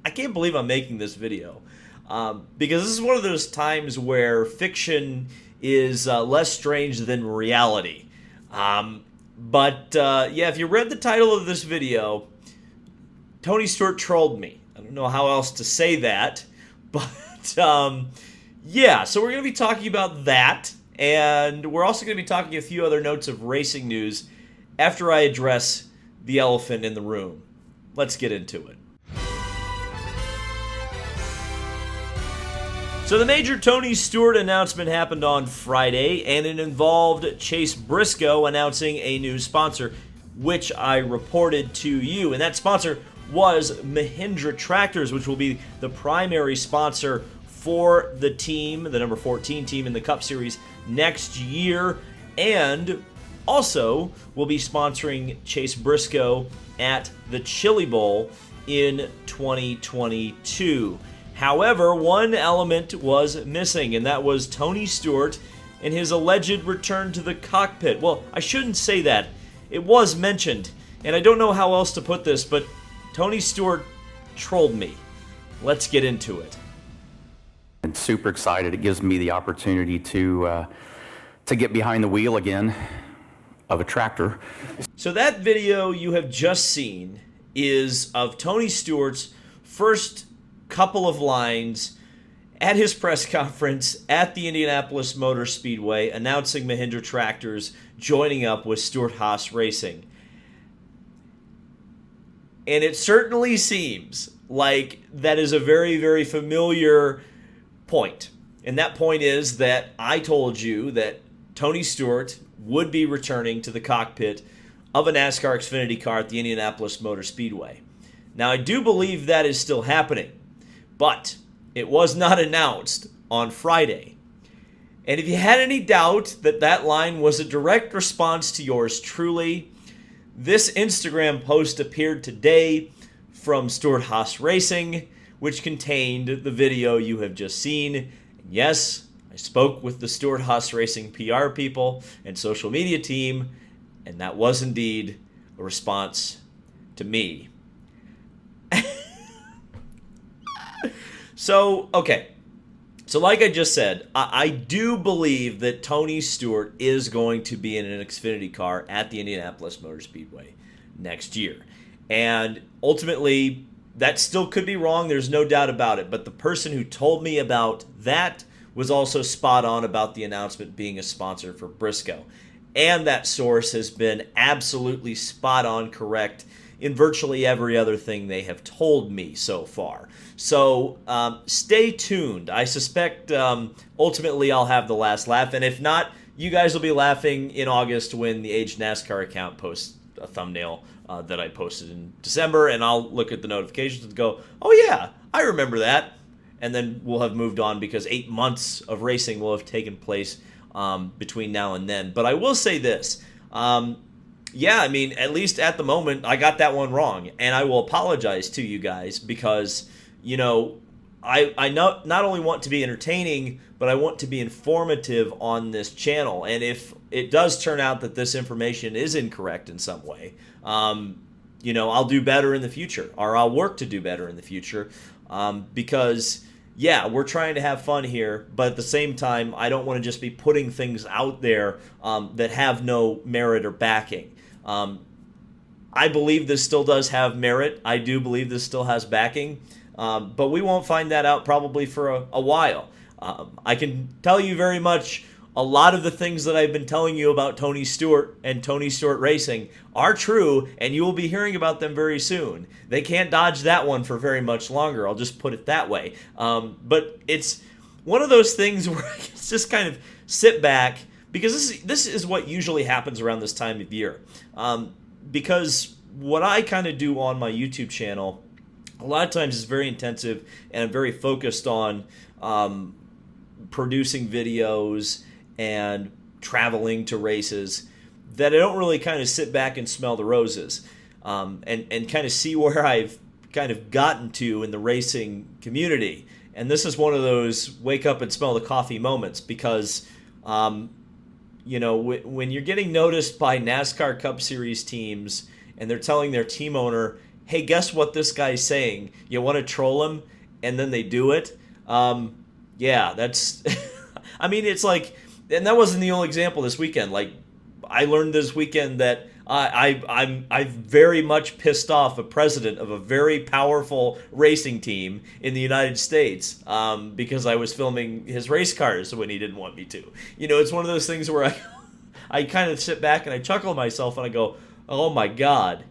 I can't believe I'm making this video because this is one of those times where fiction is less strange than reality. Yeah, if you read the title of this video, Tony Stewart trolled me. I don't know how else to say that, but yeah, so we're going to be talking about that, and we're also going to be talking a few other notes of racing news after I address the elephant in the room. Let's get into it. So the major Tony Stewart announcement happened on Friday, and it involved Chase Briscoe announcing a new sponsor, which I reported to you. And that sponsor was Mahindra Tractors, which will be the primary sponsor for the team, the number 14 team in the Cup Series next year, and also will be sponsoring Chase Briscoe at the Chili Bowl in 2022. However, one element was missing, and that was Tony Stewart and his alleged return to the cockpit. Well, I shouldn't say that. It was mentioned, and I don't know how else to put this, but Tony Stewart trolled me. Let's get into it. I'm super excited. It gives me the opportunity to get behind the wheel again of a tractor. So that video you have just seen is of Tony Stewart's first couple of lines at his press conference at the Indianapolis Motor Speedway announcing Mahindra Tractors joining up with Stewart Haas Racing. And it certainly seems like that is a very, very familiar point. And that point is that I told you that Tony Stewart would be returning to the cockpit of a NASCAR Xfinity car at the Indianapolis Motor Speedway. Now, I do believe that is still happening, but it was not announced on Friday. And if you had any doubt that that line was a direct response to yours truly, this Instagram post appeared today from Stewart Haas Racing, which contained the video you have just seen. And yes, I spoke with the Stewart Haas Racing PR people and social media team, and that was indeed a response to me. So, okay. So like I just said, I do believe that Tony Stewart is going to be in an Xfinity car at the Indianapolis Motor Speedway next year. And ultimately, that still could be wrong. There's no doubt about it. But the person who told me about that was also spot on about the announcement being a sponsor for Briscoe. And that source has been absolutely spot on correct in virtually every other thing they have told me so far. So stay tuned. I suspect ultimately I'll have the last laugh. And if not, you guys will be laughing in August when the Age NASCAR account posts a thumbnail that I posted in December. And I'll look at the notifications and go, oh yeah, I remember that. And then we'll have moved on because 8 months of racing will have taken place between now and then. But I will say this. Yeah, I mean, at least at the moment, I got that one wrong. And I will apologize to you guys because, you know, I not only want to be entertaining, but I want to be informative on this channel. And if it does turn out that this information is incorrect in some way, you know, I'll do better in the future, or I'll work to do better in the future because, yeah, we're trying to have fun here, but at the same time, I don't want to just be putting things out there that have no merit or backing. I believe this still does have merit. I do believe this still has backing, but we won't find that out probably for a while. I can tell you very much a lot of the things that I've been telling you about Tony Stewart and Tony Stewart Racing are true, and you will be hearing about them very soon. They can't dodge that one for very much longer. I'll just put it that way. But it's one of those things where I just kind of sit back, because this is what usually happens around this time of year. Because what I kind of do on my YouTube channel, a lot of times is very intensive, and I'm very focused on producing videos and traveling to races, that I don't really kind of sit back and smell the roses and kind of see where I've kind of gotten to in the racing community. And this is one of those wake up and smell the coffee moments because, you know, when you're getting noticed by NASCAR Cup Series teams and they're telling their team owner, hey, guess what this guy's saying? You want to troll him, and then they do it. Yeah, that's. I mean, it's like, and that wasn't the only example this weekend. Like, I learned this weekend that I very much pissed off a president of a very powerful racing team in the United States because I was filming his race cars when he didn't want me to. It's one of those things where I kind of sit back and I chuckle to myself and I go, oh my God.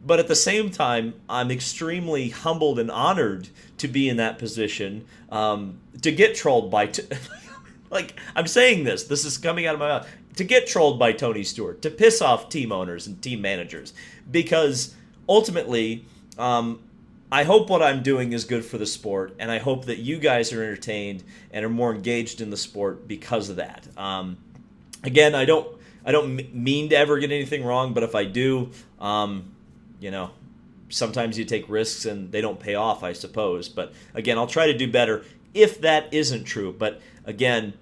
But at the same time, I'm extremely humbled and honored to be in that position, to get trolled by... like, I'm saying this is coming out of my mouth. To get trolled by Tony Stewart, to piss off team owners and team managers. Because ultimately, I hope what I'm doing is good for the sport, and I hope that you guys are entertained and are more engaged in the sport because of that. Again, I don't mean to ever get anything wrong, but if I do, sometimes you take risks and they don't pay off, I suppose. But again, I'll try to do better if that isn't true. But again,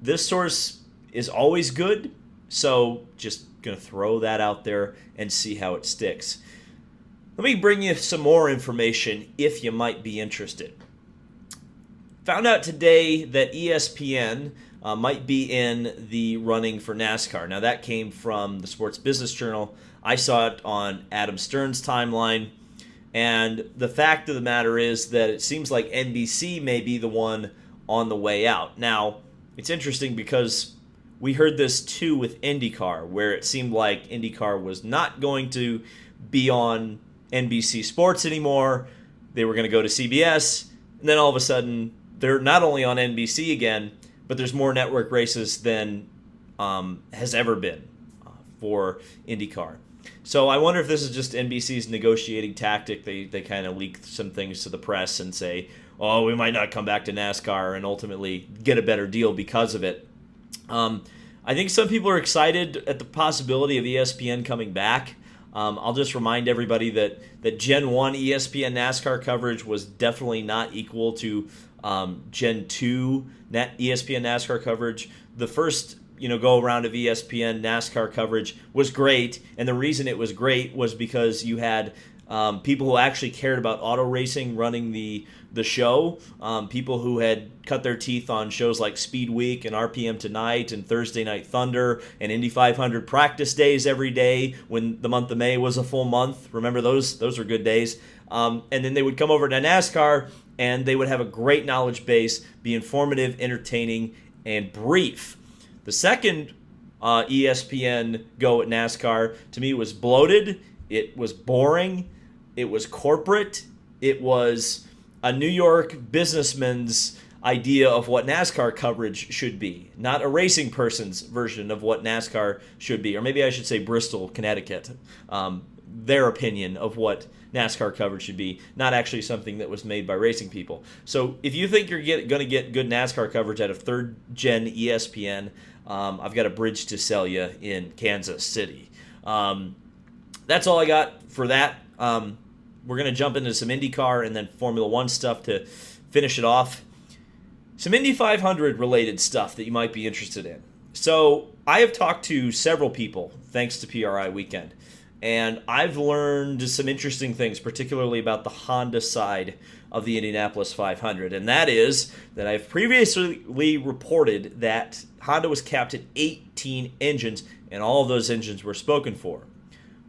this source is always good, so just going to throw that out there and see how it sticks. Let me bring you some more information if you might be interested. Found out today that ESPN might be in the running for NASCAR. Now, that came from the Sports Business Journal. I saw it on Adam Stern's timeline. And the fact of the matter is that it seems like NBC may be the one on the way out. Now, it's interesting because we heard this too with Indy Car, where it seemed like Indy Car was not going to be on NBC Sports anymore. They were going to go to CBS. And then all of a sudden, they're not only on NBC again, but there's more network races than has ever been for Indy Car. So I wonder if this is just NBC's negotiating tactic. They kind of leak some things to the press and say, oh, we might not come back to NASCAR, and ultimately get a better deal because of it. I think some people are excited at the possibility of ESPN coming back. I'll just remind everybody that Gen 1 ESPN NASCAR coverage was definitely not equal to Gen 2 ESPN NASCAR coverage. The first go around of ESPN NASCAR coverage was great, and the reason it was great was because you had people who actually cared about auto racing running the show, people who had cut their teeth on shows like Speed Week and RPM Tonight and Thursday Night Thunder and Indy 500 practice days every day when the month of May was a full month. Remember those were good days. And then they would come over to NASCAR and they would have a great knowledge base, be informative, entertaining, and brief. The second ESPN go at NASCAR, to me, was bloated. It was boring. It was corporate. It was a New York businessman's idea of what NASCAR coverage should be, not a racing person's version of what NASCAR should be. Or maybe I should say Bristol, Connecticut, their opinion of what NASCAR coverage should be, not actually something that was made by racing people. So if you think you're going to get good NASCAR coverage out of third-gen ESPN, I've got a bridge to sell you in Kansas City. That's all I got for that. We're going to jump into some Indy Car and then Formula One stuff to finish it off. Some Indy 500 related stuff that you might be interested in. So I have talked to several people thanks to PRI Weekend, and I've learned some interesting things, particularly about the Honda side of the Indianapolis 500, and that is that I've previously reported that Honda was capped at 18 engines, and all of those engines were spoken for.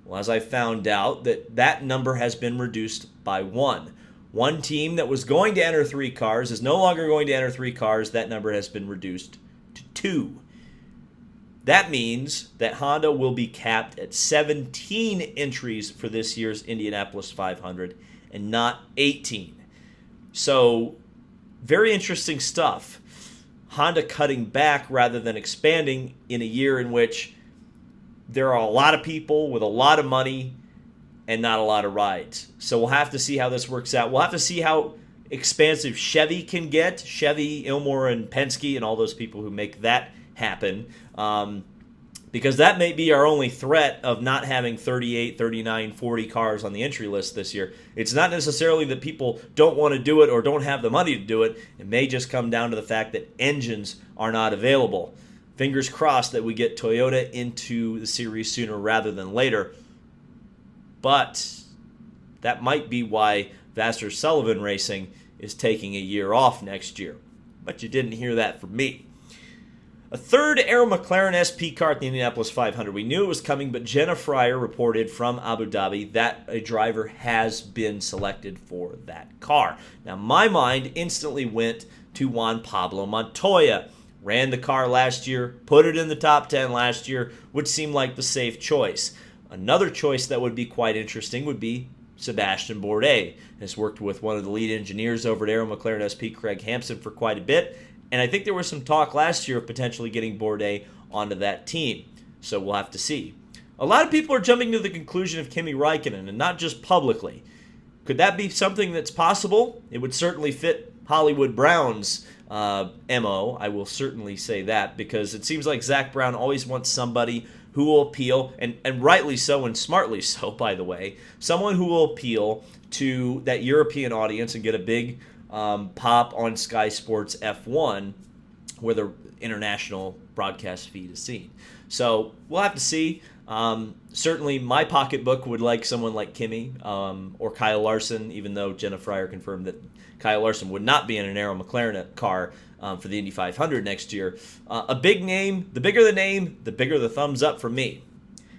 Well, as I found out, that number has been reduced by one. One team that was going to enter 3 cars is no longer going to enter 3 cars. That number has been reduced to 2. That means that Honda will be capped at 17 entries for this year's Indianapolis 500 and not 18. So, very interesting stuff. Honda cutting back rather than expanding in a year in which there are a lot of people with a lot of money and not a lot of rides. So we'll have to see how this works out. We'll have to see how expansive Chevy can get. Chevy, Ilmor, and Penske and all those people who make that happen. Because that may be our only threat of not having 38, 39, 40 cars on the entry list this year. It's not necessarily that people don't want to do it or don't have the money to do it. It may just come down to the fact that engines are not available. Fingers crossed that we get Toyota into the series sooner rather than later. But That might be why Vassar Sullivan Racing is taking a year off next year. But you didn't hear that from me. A third Arrow McLaren SP car at the Indianapolis 500. We knew it was coming, but Jenna Fryer reported from Abu Dhabi that a driver has been selected for that car. Now, my mind instantly went to Juan Pablo Montoya. Ran the car last year, put it in the top 10 last year, would seem like the safe choice. Another choice that would be quite interesting would be Sebastian Bourdais. Has worked with one of the lead engineers over at Arrow McLaren SP, Craig Hampson, for quite a bit. And I think there was some talk last year of potentially getting Bourdais onto that team. So we'll have to see. A lot of people are jumping to the conclusion of Kimi Räikkönen, and not just publicly. Could that be something that's possible? It would certainly fit Hollywood Brown's MO. I will certainly say that, because it seems like Zach Brown always wants somebody who will appeal, and rightly so and smartly so, by the way, someone who will appeal to that European audience and get a big pop on Sky Sports F1, where the international broadcast feed is seen. So we'll have to see. Certainly my pocketbook would like someone like Kimi or Kyle Larson, even though Jenna Fryer confirmed that Kyle Larson would not be in an Arrow McLaren car for the Indy 500 next year. A big name, the bigger the name, the bigger the thumbs up from me.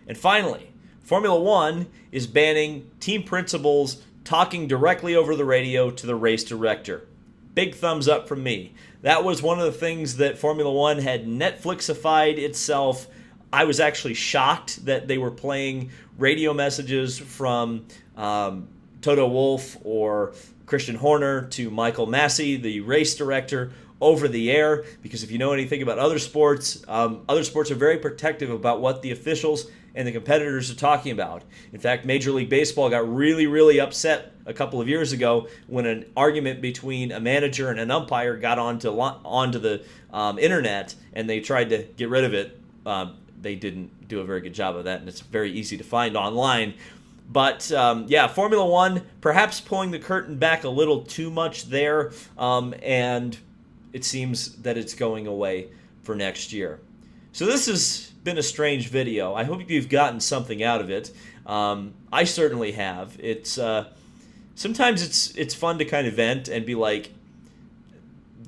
And finally, Formula One is banning team principals talking directly over the radio to the race director. Big thumbs up from me. That was one of the things that Formula One had Netflixified itself. I was actually shocked that they were playing radio messages from Toto Wolff or Christian Horner to Michael Massey, the race director, over the air, because if you know anything about other sports are very protective about what the officials and the competitors are talking about. In fact, Major League Baseball got really, really upset a couple of years ago when an argument between a manager and an umpire got onto the internet, and they tried to get rid of it. They didn't do a very good job of that, and it's very easy to find online. But, Formula One, perhaps pulling the curtain back a little too much there, and it seems that it's going away for next year. So this has been a strange video. I hope you've gotten something out of it. I certainly have. It's sometimes it's fun to kind of vent and be like,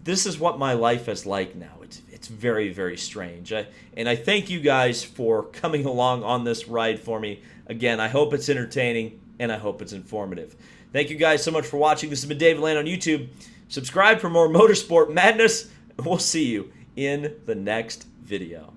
this is what my life is like now. It's very, very strange. And I thank you guys for coming along on this ride for me. Again, I hope it's entertaining, and I hope it's informative. Thank you guys so much for watching. This has been David Land on YouTube. Subscribe for more motorsport madness. We'll see you in the next video.